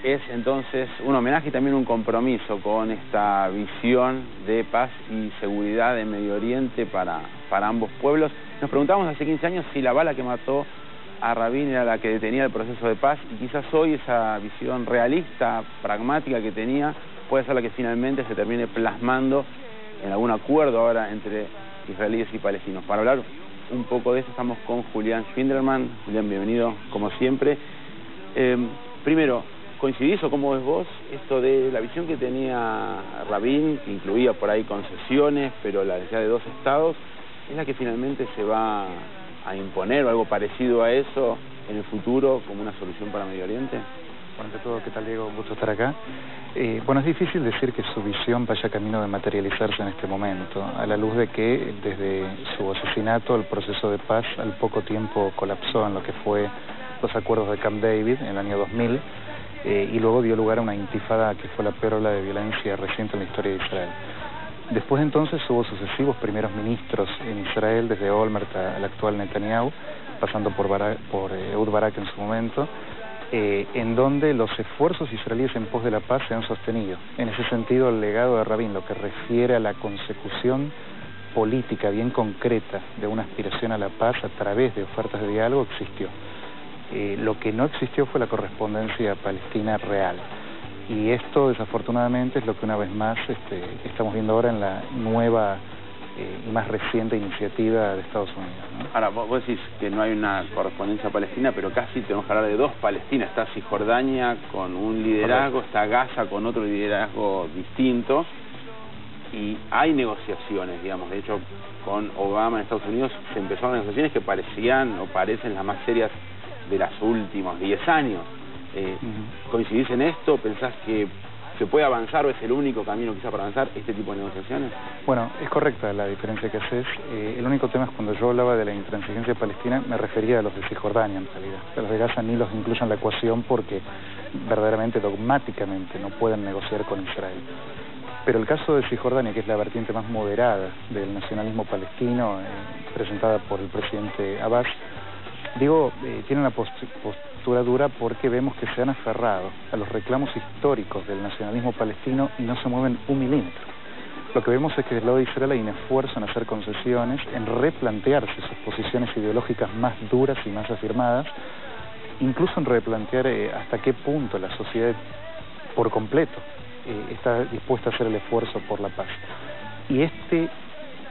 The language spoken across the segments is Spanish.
es entonces un homenaje y también un compromiso con esta visión de paz y seguridad en Medio Oriente para ambos pueblos. Nos preguntábamos hace 15 años si la bala que mató a Rabin era la que detenía el proceso de paz, y quizás hoy esa visión realista, pragmática que tenía, puede ser la que finalmente se termine plasmando en algún acuerdo ahora entre israelíes y palestinos. Para hablar un poco de esto estamos con Julián Schwinderman. Julián, bienvenido como siempre. Primero, ¿coincidís o cómo ves vos esto de la visión que tenía Rabin, que incluía por ahí concesiones, pero la necesidad de dos estados, es la que finalmente se va a imponer o algo parecido a eso en el futuro como una solución para Medio Oriente? Bueno, ante todo, ¿qué tal, Diego? Un gusto estar acá. Bueno, es difícil decir que su visión vaya camino de materializarse en este momento, a la luz de que desde su asesinato el proceso de paz al poco tiempo colapsó en lo que fue los acuerdos de Camp David en el año 2000, y luego dio lugar a una intifada que fue la peor ola de violencia reciente en la historia de Israel. Después de entonces hubo sucesivos primeros ministros en Israel, desde Olmert al actual Netanyahu, pasando por Ehud Barak en su momento, en donde los esfuerzos israelíes en pos de la paz se han sostenido. En ese sentido, el legado de Rabin, lo que refiere a la consecución política bien concreta de una aspiración a la paz a través de ofertas de diálogo, existió. Lo que no existió fue la correspondencia palestina real. Y esto, desafortunadamente, es lo que una vez más estamos viendo ahora en la nueva y más reciente iniciativa de Estados Unidos, ¿no? Ahora, vos decís que no hay una correspondencia palestina, pero casi tenemos que hablar de dos Palestinas. Está Cisjordania con un liderazgo, está Gaza con otro liderazgo distinto, y hay negociaciones, digamos. De hecho, con Obama en Estados Unidos se empezaron negociaciones que parecían o parecen las más serias de los últimos 10 años. ¿Coincidís en esto? ¿Pensás que se puede avanzar o es el único camino quizá para avanzar este tipo de negociaciones? Bueno, es correcta la diferencia que haces. El único tema es cuando yo hablaba de la intransigencia palestina, me refería a los de Cisjordania en realidad. A los de Gaza ni los incluyo en la ecuación porque verdaderamente, dogmáticamente, no pueden negociar con Israel. Pero el caso de Cisjordania, que es la vertiente más moderada del nacionalismo palestino, presentada por el presidente Abbas, tiene una postura dura porque vemos que se han aferrado a los reclamos históricos del nacionalismo palestino y no se mueven un milímetro. Lo que vemos es que del lado de Israel hay un esfuerzo en hacer concesiones, en replantearse sus posiciones ideológicas más duras y más afirmadas, incluso en replantear hasta qué punto la sociedad por completo está dispuesta a hacer el esfuerzo por la paz. Y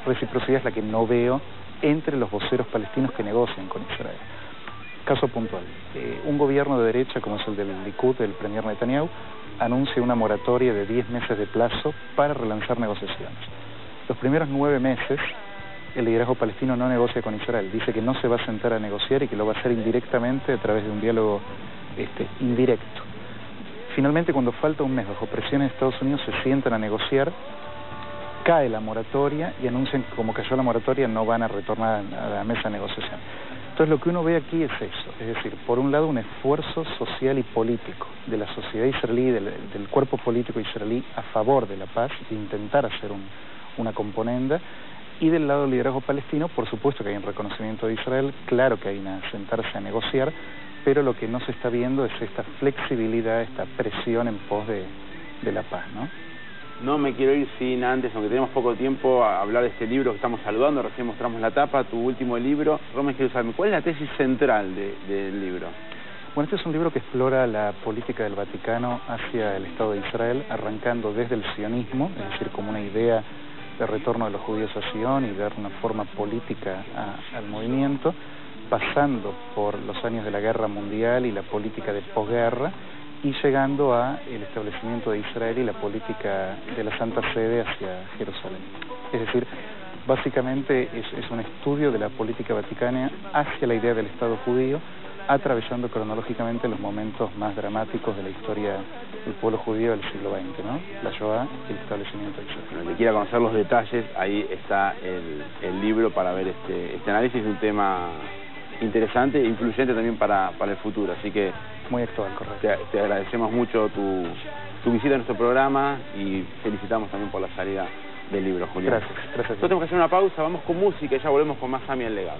reciprocidad es la que no veo entre los voceros palestinos que negocian con Israel. Caso puntual, un gobierno de derecha como es el del Likud, del premier Netanyahu, anuncia una moratoria de 10 meses de plazo para relanzar negociaciones. Los primeros 9 meses, el liderazgo palestino no negocia con Israel, dice que no se va a sentar a negociar y que lo va a hacer indirectamente a través de un diálogo indirecto. Finalmente, cuando falta un mes bajo presiones de Estados Unidos, se sientan a negociar, cae la moratoria y anuncian que como cayó la moratoria no van a retornar a la mesa de negociación. Entonces lo que uno ve aquí es eso, es decir, por un lado un esfuerzo social y político de la sociedad israelí, del cuerpo político israelí a favor de la paz, de intentar hacer una componenda, y del lado del liderazgo palestino, por supuesto que hay un reconocimiento de Israel, claro que hay una sentarse a negociar, pero lo que no se está viendo es esta flexibilidad, esta presión en pos de la paz, ¿no? No me quiero ir sin antes, aunque tenemos poco tiempo, a hablar de este libro que estamos saludando. Recién mostramos la tapa, tu último libro. Romes, quiero saber, ¿cuál es la tesis central del libro? Bueno, este es un libro que explora la política del Vaticano hacia el Estado de Israel, arrancando desde el sionismo, es decir, como una idea de retorno de los judíos a Sion y dar una forma política al movimiento, pasando por los años de la Guerra Mundial y la política de posguerra, y llegando a el establecimiento de Israel y la política de la Santa Sede hacia Jerusalén. Es decir, básicamente es un estudio de la política vaticana hacia la idea del Estado judío, atravesando cronológicamente los momentos más dramáticos de la historia del pueblo judío del siglo XX, ¿no? La Shoah y el establecimiento de Israel. Bueno, el que quiera conocer los detalles, ahí está el libro para ver este análisis de un tema interesante e influyente también para el futuro, así que muy actual, correcto. Te agradecemos mucho tu visita a nuestro programa y felicitamos también por la salida del libro, Julián. Gracias. Nosotros tenemos que hacer una pausa, vamos con música y ya volvemos con más AMI el legado.